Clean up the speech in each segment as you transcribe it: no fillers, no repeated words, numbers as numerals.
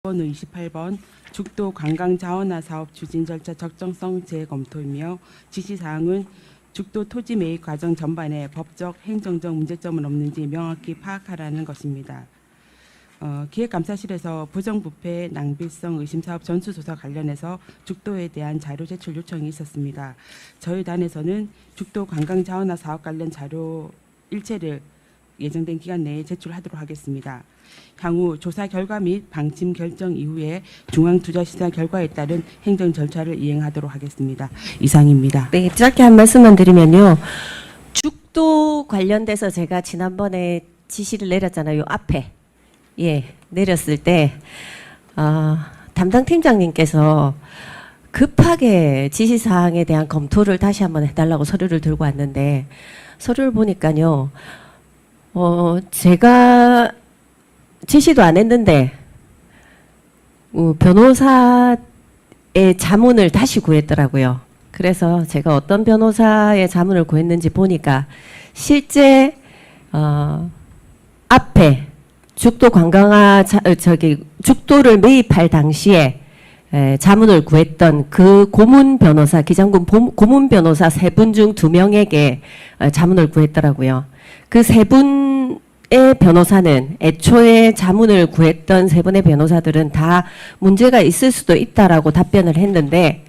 번호 28번 죽도 관광 자원화 사업 추진 절차 적정성 재검토이며 지시사항은 죽도 토지 매입 과정 전반에 법적, 행정적 문제점은 없는지 명확히 파악하라는 것입니다. 기획감사실에서 부정부패, 낭비성 의심사업 전수조사 관련해서 죽도에 대한 자료 제출 요청이 있었습니다. 저희 단에서는 죽도 관광 자원화 사업 관련 자료 일체를 예정된 기간 내에 제출하도록 하겠습니다. 향후 조사 결과 및 방침 결정 이후에 중앙투자시장 결과에 따른 행정 절차를 이행하도록 하겠습니다. 이상입니다. 네, 짧게 한 말씀만 드리면요. 죽도 관련돼서 제가 지난번에 지시를 내렸잖아요. 요 앞에. 예, 내렸을 때 담당 팀장님께서 급하게 지시사항에 대한 검토를 다시 한번 해달라고 서류를 들고 왔는데 서류를 보니까요. 제가 지시도 안 했는데 변호사의 자문을 다시 구했더라고요. 그래서 제가 어떤 변호사의 자문을 구했는지 보니까 실제 앞에 죽도 관광화 죽도를 매입할 당시에 자문을 구했던 그 고문 변호사, 기장군 고문 변호사 3분 중 2명에게 자문을 구했더라고요. 그 3분의 변호사는 애초에 자문을 구했던 3분의 변호사들은 다 문제가 있을 수도 있다라고 답변을 했는데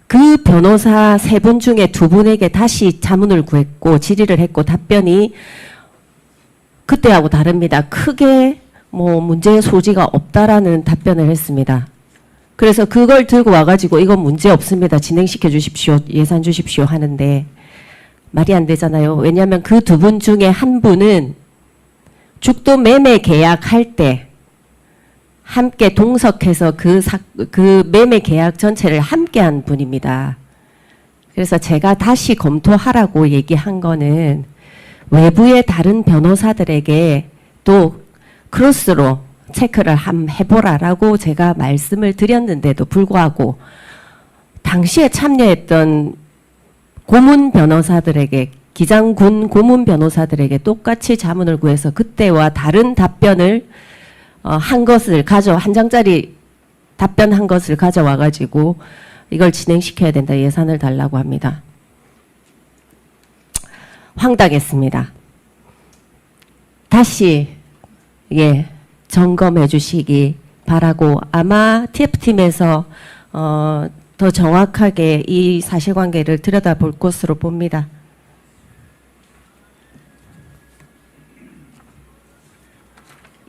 그 변호사 3분 중에 2분에게 다시 자문을 구했고 질의를 했고 답변이 그때하고 다릅니다. 크게 뭐 문제의 소지가 없다라는 답변을 했습니다. 그래서 그걸 들고 와가지고 이건 문제 없습니다. 진행시켜 주십시오. 예산 주십시오 하는데 말이 안 되잖아요. 왜냐하면 그 2분 중에 한 분은 죽도 매매 계약할 때 함께 동석해서 그 매매 계약 전체를 함께 한 분입니다. 그래서 제가 다시 검토하라고 얘기한 거는 외부의 다른 변호사들에게 또 크로스로 체크를 한번 해보라라고 제가 말씀을 드렸는데도 불구하고 당시에 참여했던 고문 변호사들에게 기장군 고문 변호사들에게 똑같이 자문을 구해서 그때와 다른 답변을 한 장짜리 답변한 것을 가져와 가지고 이걸 진행시켜야 된다. 예산을 달라고 합니다. 황당했습니다. 다시 점검해 주시기 바라고 아마 TF팀에서 더 정확하게 이 사실관계를 들여다볼 것으로 봅니다.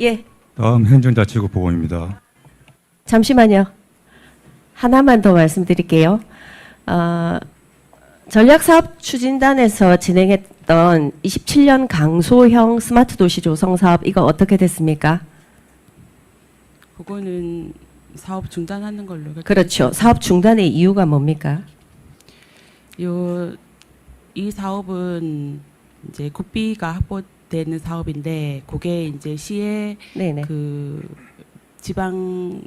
예. 다음 행정자치구 보고입니다. 잠시만요. 하나만 더 말씀드릴게요. 전략사업추진단에서 진행했던 27년 강소형 스마트 도시 조성 사업 이거 어떻게 됐습니까? 그거는 사업 중단하는 걸로. 그렇죠. 사업 중단의 이유가 뭡니까? 이 사업은 이제 국비가 확보되는 사업인데 그게 이제 시의 네네. 지방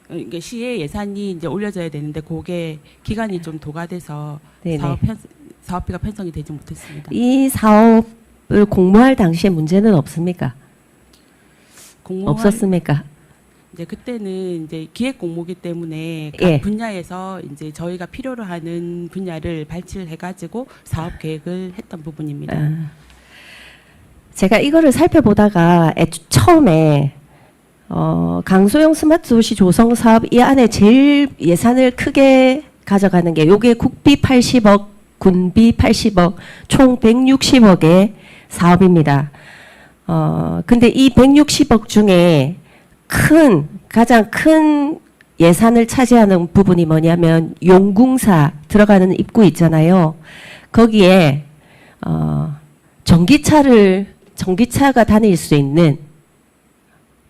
그러니까 시의 예산이 이제 올려져야 되는데 그게 기간이 좀 도가돼서 사업비가 편성이 되지 못했습니다. 이 사업을 공모할 당시에 문제는 없습니까? 없었습니까? 이제 그때는 이제 기획 공모기 때문에 각 분야에서 이제 저희가 필요로 하는 분야를 발치를 해가지고 사업 계획을 했던 부분입니다. 제가 이거를 살펴보다가 처음에 강소형 스마트 도시 조성 사업 이 안에 제일 예산을 크게 가져가는 게 요게 국비 80억, 군비 80억, 총 160억의 사업입니다. 근데 이 160억 중에 가장 큰 예산을 차지하는 부분이 뭐냐면 용궁사 들어가는 입구 있잖아요. 거기에 전기차가 다닐 수 있는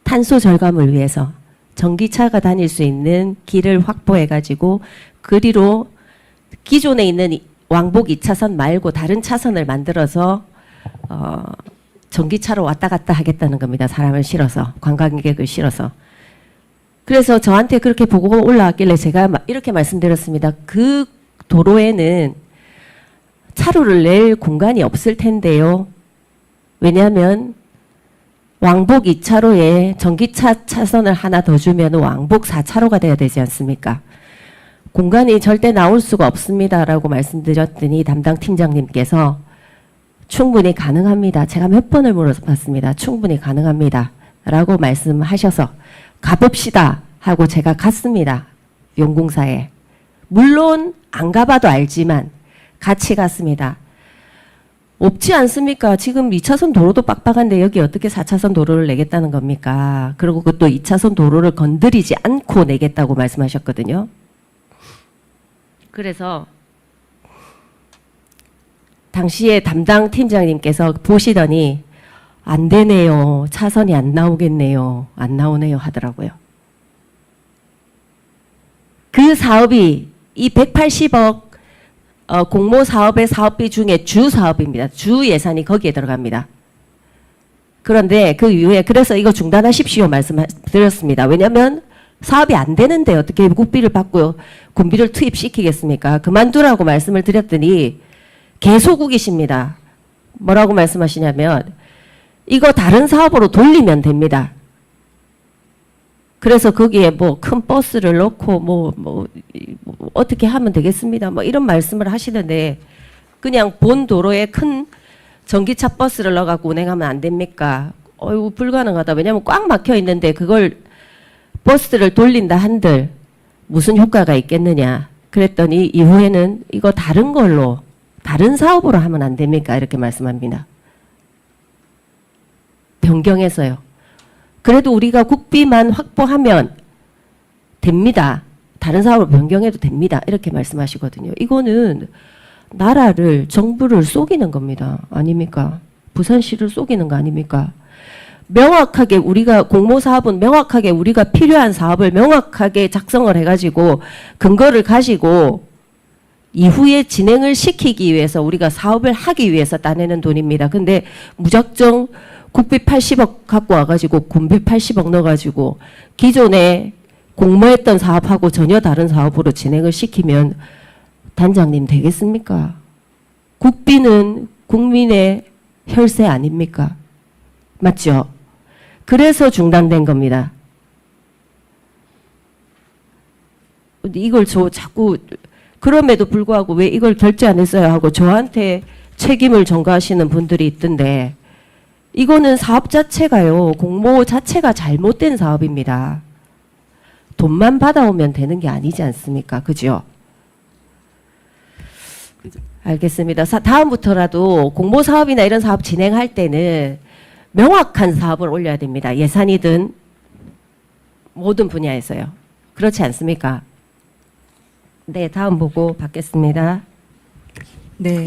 탄소 절감을 위해서 전기차가 다닐 수 있는 길을 확보해가지고 그리로 기존에 있는 왕복 2차선 말고 다른 차선을 만들어서 전기차로 왔다 갔다 하겠다는 겁니다. 사람을 실어서, 관광객을 실어서. 그래서 저한테 그렇게 보고가 올라왔길래 제가 이렇게 말씀드렸습니다. 그 도로에는 차로를 낼 공간이 없을 텐데요. 왜냐하면 왕복 2차로에 전기차 차선을 하나 더 주면 왕복 4차로가 돼야 되지 않습니까? 공간이 절대 나올 수가 없습니다라고 말씀드렸더니 담당 팀장님께서 충분히 가능합니다. 제가 몇 번을 물어봤습니다. 충분히 가능합니다. 라고 말씀하셔서 가봅시다 하고 제가 갔습니다. 용궁사에. 물론 안 가봐도 알지만 같이 갔습니다. 없지 않습니까? 지금 2차선 도로도 빡빡한데 여기 어떻게 4차선 도로를 내겠다는 겁니까? 그리고 그것도 2차선 도로를 건드리지 않고 내겠다고 말씀하셨거든요. 그래서 당시에 담당 팀장님께서 보시더니 안 되네요. 차선이 안 나오겠네요. 안 나오네요 하더라고요. 그 사업이 이 180억 공모 사업의 사업비 중에 주 사업입니다. 주 예산이 거기에 들어갑니다. 그런데 그 이후에 그래서 이거 중단하십시오 말씀드렸습니다. 왜냐하면 사업이 안 되는데 어떻게 국비를 받고 군비를 투입시키겠습니까? 그만두라고 말씀을 드렸더니 계속 우기십니다. 뭐라고 말씀하시냐면 이거 다른 사업으로 돌리면 됩니다. 그래서 거기에 뭐 큰 버스를 넣고 어떻게 하면 되겠습니다. 뭐 이런 말씀을 하시는데 그냥 본 도로에 큰 전기차 버스를 넣어갖고 운행하면 안 됩니까? 어이구 불가능하다. 왜냐하면 꽉 막혀 있는데 그걸 버스를 돌린다 한들 무슨 효과가 있겠느냐. 그랬더니 이후에는 이거 다른 걸로 다른 사업으로 하면 안 됩니까? 이렇게 말씀합니다. 변경해서요. 그래도 우리가 국비만 확보하면 됩니다. 다른 사업으로 변경해도 됩니다. 이렇게 말씀하시거든요. 이거는 나라를 정부를 속이는 겁니다. 아닙니까? 부산시를 속이는 거 아닙니까? 명확하게 우리가 공모사업은 명확하게 우리가 필요한 사업을 명확하게 작성을 해가지고 근거를 가지고 이후에 진행을 시키기 위해서 우리가 사업을 하기 위해서 따내는 돈입니다. 근데 무작정 국비 80억 갖고 와가지고 군비 80억 넣어가지고 기존에 공모했던 사업하고 전혀 다른 사업으로 진행을 시키면 단장님 되겠습니까? 국비는 국민의 혈세 아닙니까? 맞죠? 그래서 중단된 겁니다. 이걸 자꾸 그럼에도 불구하고 왜 이걸 결제 안 했어요 하고 저한테 책임을 전가하시는 분들이 있던데 이거는 사업 자체가요. 공모 자체가 잘못된 사업입니다. 돈만 받아오면 되는 게 아니지 않습니까? 그죠? 알겠습니다. 다음부터라도 공모 사업이나 이런 사업 진행할 때는 명확한 사업을 올려야 됩니다. 예산이든 모든 분야에서요. 그렇지 않습니까? 네, 다음 보고 받겠습니다. 네.